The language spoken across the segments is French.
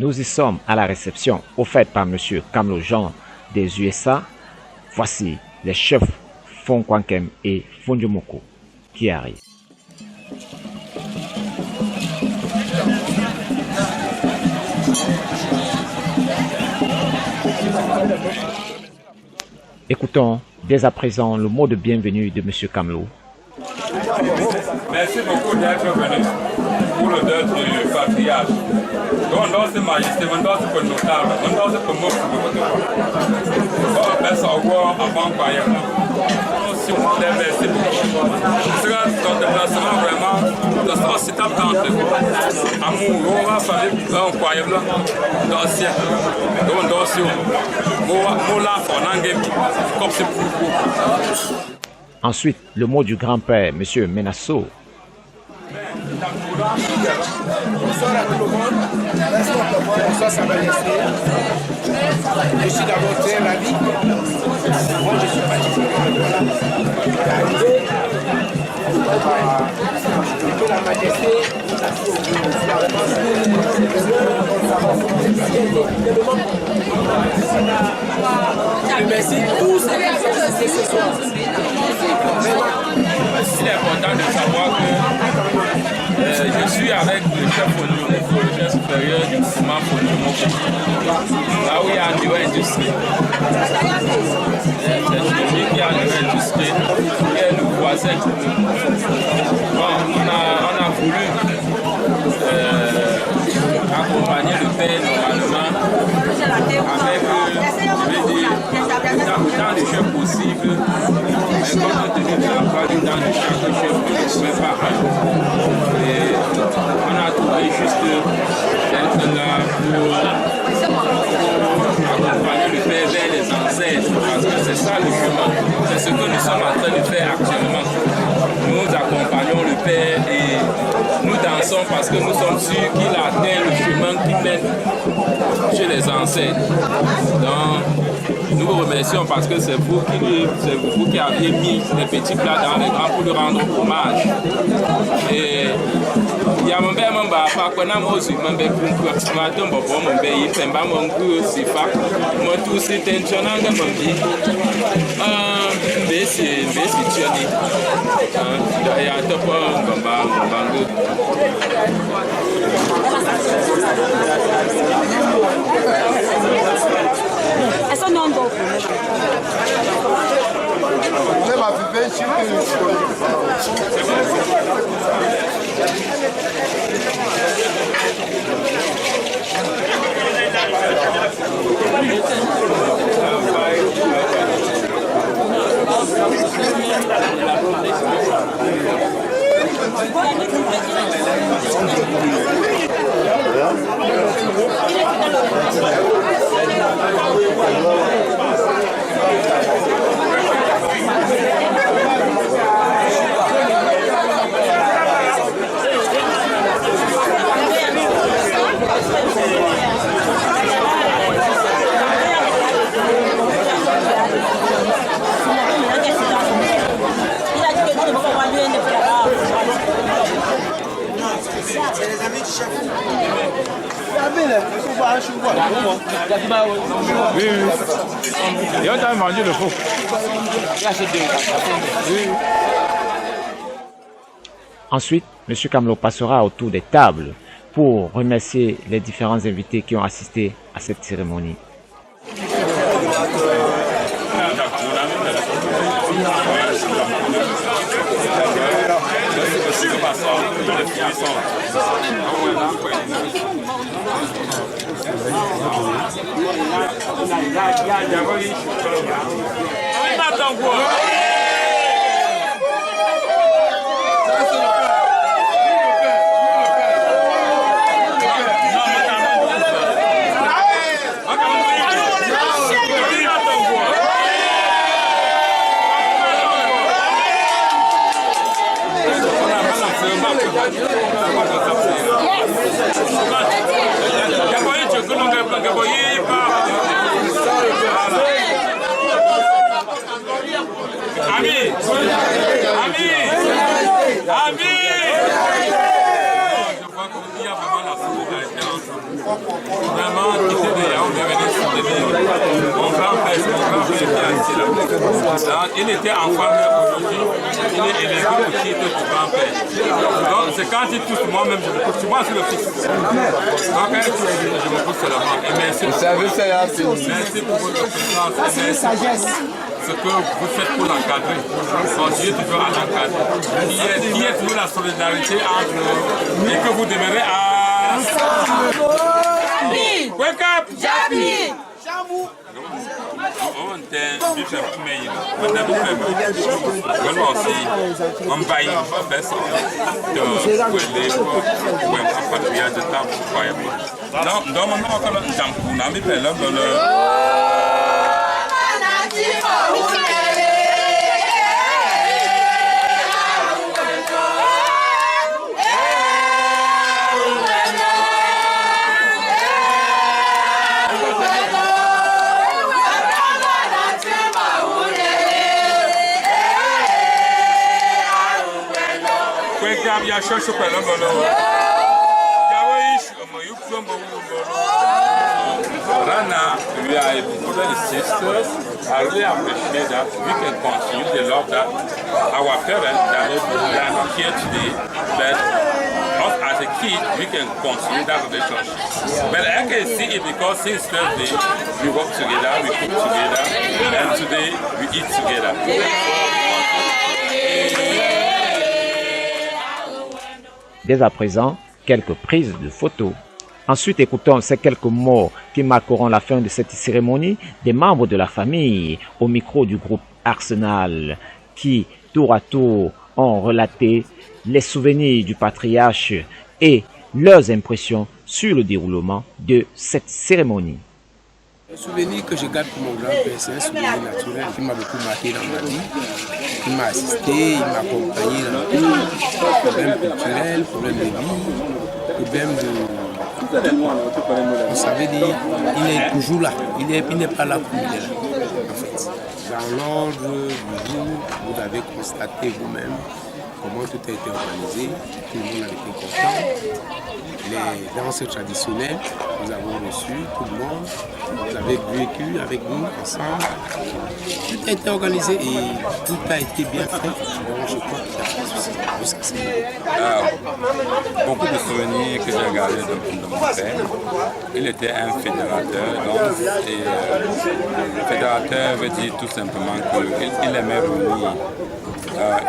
Nous y sommes à la réception offerte par M. Kamlo Jean des USA. Voici les chefs Fonkwankem et Fondjomoko qui arrivent. Écoutons dès à présent le mot de bienvenue de M. Kamlo. Merci beaucoup d'être venu pour le deuil du patriarche. On doit se majesté, on doit se notable, on doit se promouvoir. On appelle ça avant croyant. Si on voulait merci beaucoup. Ce sera ton déplacement vraiment, ce sera citable dans amour, on va faire un croyant d'ancien. On doit se Ensuite, le mot du grand-père, M. Menasso. Bonsoir à tout le monde. Bonsoir, ça va rester. Je suis d'abord très ravi. Moi, je suis particulièrement arrivé. Que la majesté. Je remercie tous ceux qui ont assisté ce soir. Il est important de savoir que je suis avec le chef Fondjomoko, le chef supérieur du mouvement Fondjomoko. Là où il y a New Industrie. C'est celui qui a New Industrie, qui est le voisin. Bon, on a voulu accompagner le père normalement avec, je vais dire, tant de chefs possible, mais compte tenu de la part du temps de chaque chef, on ne pouvait pas. Et on a trouvé juste d'être là pour accompagner le père vers les ancêtres, parce que c'est ça le chemin, c'est ce que nous sommes en train de faire actuellement. Nous accompagnons le père et nous dansons parce que nous sommes sûrs qu'il a atteint le chemin qui mène chez les ancêtres. Donc, nous vous remercions parce que c'est vous qui aviez mis les petits plats dans les grands pour lui rendre hommage. Et il y a mon père, mon papa, quand on a mon père, mon père, mon père, il fait pas mon goût, c'est pas. Moi, tout c'est intentional de mon vie. Mais c'est tué. Il y a un top en bango. Eso não andou. Leva a vivência C'est les amis du chef. Oui. Et on t'a mangé le faux. Ensuite, M. Kamlo passera autour des tables pour remercier les différents invités qui ont assisté à cette cérémonie. on est venu soutenir mon grand-père. Mon grand-père était assis là. Alors, il était en famille aujourd'hui, il est élevé au titre du grand-père. Donc c'est quand il touche moi-même, je me pousse. Moi, je le fixe. Donc quand il touche, je me pousse seulement. Et merci. Merci pour votre présence. Merci ce que vous faites pour l'encadrer. Continuez toujours à l'encadrer. Qui est toujours la solidarité entre nous et que vous demeurez à... Wake up! Jabi! On t'est du fait mais on a vu que on aussi on va y faire ça de les pour un patriarche de temps pour non non non quand on jump on a mis le Rana, we are brothers and sisters. I really appreciate that we can continue the love that our parents they are not here today, but us as a kid we can continue that relationship. But I can see it because since Thursday we work together, we cook together, and today we eat together. Dès à présent, quelques prises de photos. Ensuite, écoutons ces quelques mots qui marqueront la fin de cette cérémonie des membres de la famille au micro du groupe Arsenal qui, tour à tour, ont relaté les souvenirs du patriarche et leurs impressions sur le déroulement de cette cérémonie. Le souvenir que je garde pour mon grand-père, c'est un souvenir naturel qui m'a beaucoup marqué dans ma vie. Il m'a assisté, il m'a accompagné dans tout, problème culturel, problème de vie, problème de... Vous savez dire, il est toujours là, il n'est pas là pour il est là, en fait. Dans l'ordre du jour, vous avez constaté vous-même comment tout a été organisé, tout le monde a été content. Les danses traditionnelles, nous avons reçu tout le monde, vous avez vécu avec nous ensemble. Tout a été organisé et tout a été bien fait. Donc je crois qu'il n'y a pas de souci jusqu'à ce moment. Beaucoup de souvenirs que j'ai gardés de mon père. Il était un fédérateur. Donc, fédérateur veut dire tout simplement qu'il aimait réunir.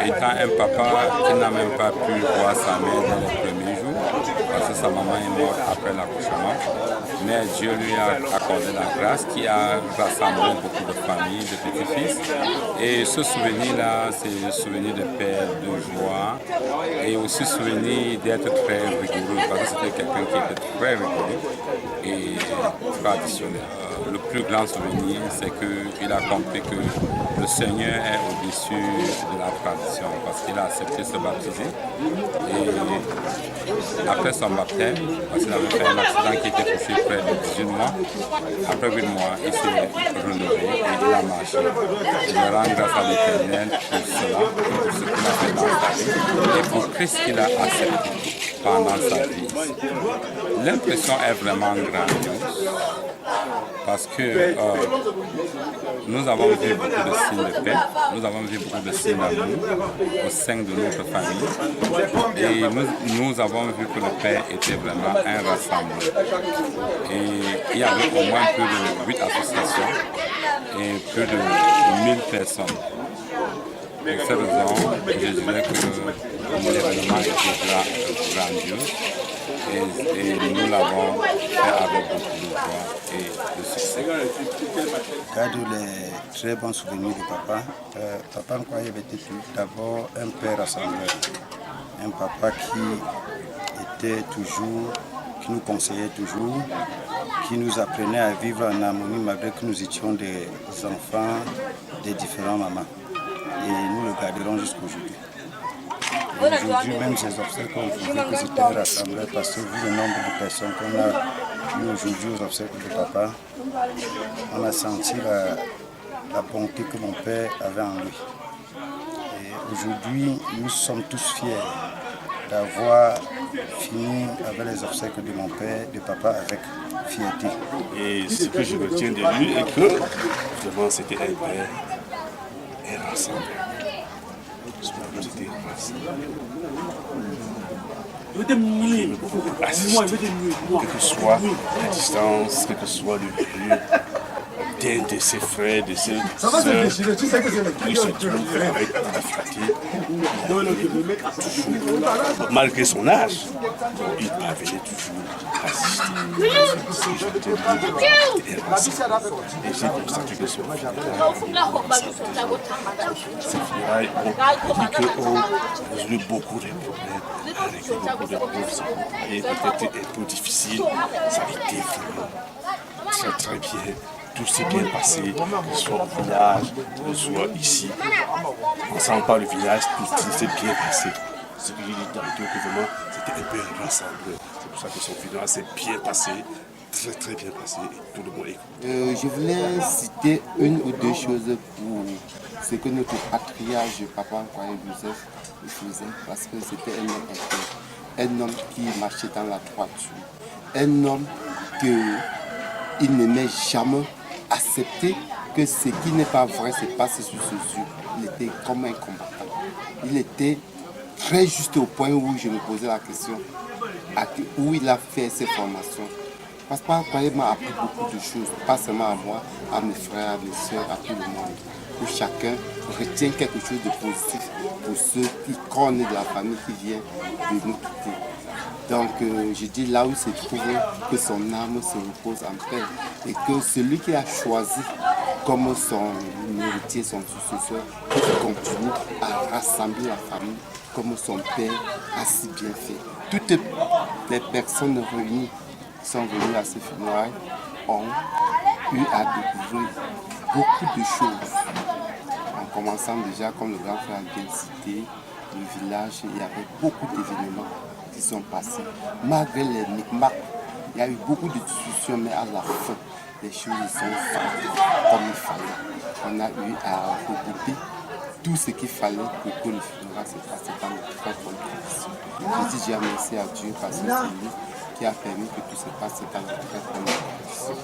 Étant un papa qui n'a même pas pu voir sa mère dans les premiers jours, parce que sa maman est morte après l'accouchement. Mais Dieu lui a accordé la grâce qui a rassemblé beaucoup de familles, de petits-fils. Et ce souvenir-là, c'est le souvenir de paix, de joie et aussi souvenir d'être très rigoureux, parce que c'était quelqu'un qui était très rigoureux et traditionnel. Le plus grand souvenir, c'est qu'il a compris que le Seigneur est au-dessus de la tradition, parce qu'il a accepté de se baptiser. Et après son baptême, parce qu'il avait fait un accident qui était poussé près de 18 mois, après 8 mois, il s'est relevé et il a marché. Je rends grâce à l'Éternel pour cela, pour ce qu'il a fait dans sa vie, et pour Christ qu'il a accepté pendant sa vie. L'impression est vraiment grandiose, parce que nous avons vu beaucoup de signes de paix, nous avons vu beaucoup de signes d'amour au sein de notre famille, et nous avons vu que le Père était vraiment un rassembleur. Et il y avait au moins plus de 8 associations et plus de 1000 personnes. Pour cette raison, je dirais que l'événement était grandiose. Et nous l'avons fait avec beaucoup de joie et de succès. Je garde les très bons souvenirs de papa. Papa Nkoye était d'abord un père rassembleur, un papa qui était toujours, qui nous conseillait toujours, qui nous apprenait à vivre en harmonie malgré que nous étions des enfants des différents mamans. Et nous le garderons jusqu'aujourd'hui. Aujourd'hui, même ces obstacles, on trouvait que c'était un rassembleur parce que vu le nombre de personnes qu'on a eu aujourd'hui aux obstacles de papa, on a senti la bonté que mon père avait en lui. Et aujourd'hui, nous sommes tous fiers d'avoir fini avec les obsèques de mon père, de papa, avec fierté. Et ce que je retiens de lui est que vraiment c'était un père et rassemblé. C'était quelle que soit la distance, quel que soit le lieu, d'un de ses frères, de ses sœurs, il se trouve avec la fierté. Malgré son âge, il parvenait toujours à assister. Et j'ai constaté que son funérailles ont dit qu'on résolu beaucoup de problèmes, réglé beaucoup de problèmes. Et peut-être un peu difficile, ça a été vraiment très très bien. Tout s'est bien passé, que ce soit au village, que ce soit ici. Ensemble par le village, tout s'est bien passé. Ce que j'ai dit tantôt, que vraiment, c'était un peu rassembleur. C'est pour ça que son funérail s'est bien passé, très très bien passé, et tout le monde écoute. Je voulais citer une ou deux choses pour ce que notre patriarche, Papa Nkoye Joseph, faisait, parce que c'était un homme intègre, un homme qui marchait dans la droiture, un homme qu'il n'aimait jamais accepter que ce qui n'est pas vrai se passe sous ses yeux. Il était comme un combattant. Il était très juste au point où je me posais la question, où il a fait ses formations. Parce que Papa Nkoye m'a appris beaucoup de choses, pas seulement à moi, à mes frères, à mes soeurs, à tout le monde. Où chacun retient quelque chose de positif pour ceux qui connaissent de la famille qui vient de nous quitter. Donc je dis là où il se trouve que son âme se repose en paix et que celui qui a choisi comme son héritier, son successeur, continue à rassembler la famille comme son père a si bien fait. Toutes les personnes réunies qui sont venues à ce funérailles ont eu à découvrir beaucoup de choses. En commençant déjà, comme le grand frère a bien cité, le village, il y avait beaucoup d'événements qui sont passés. Malgré les micmacs, il y a eu beaucoup de discussions, mais à la fin, les choses sont faites comme il fallait. On a eu à regrouper tout ce qu'il fallait pour que le funérail se passe dans de très bonnes conditions. Je dis déjà merci à Dieu parce que c'est lui qui a permis que tout se passe dans de très bonnes conditions.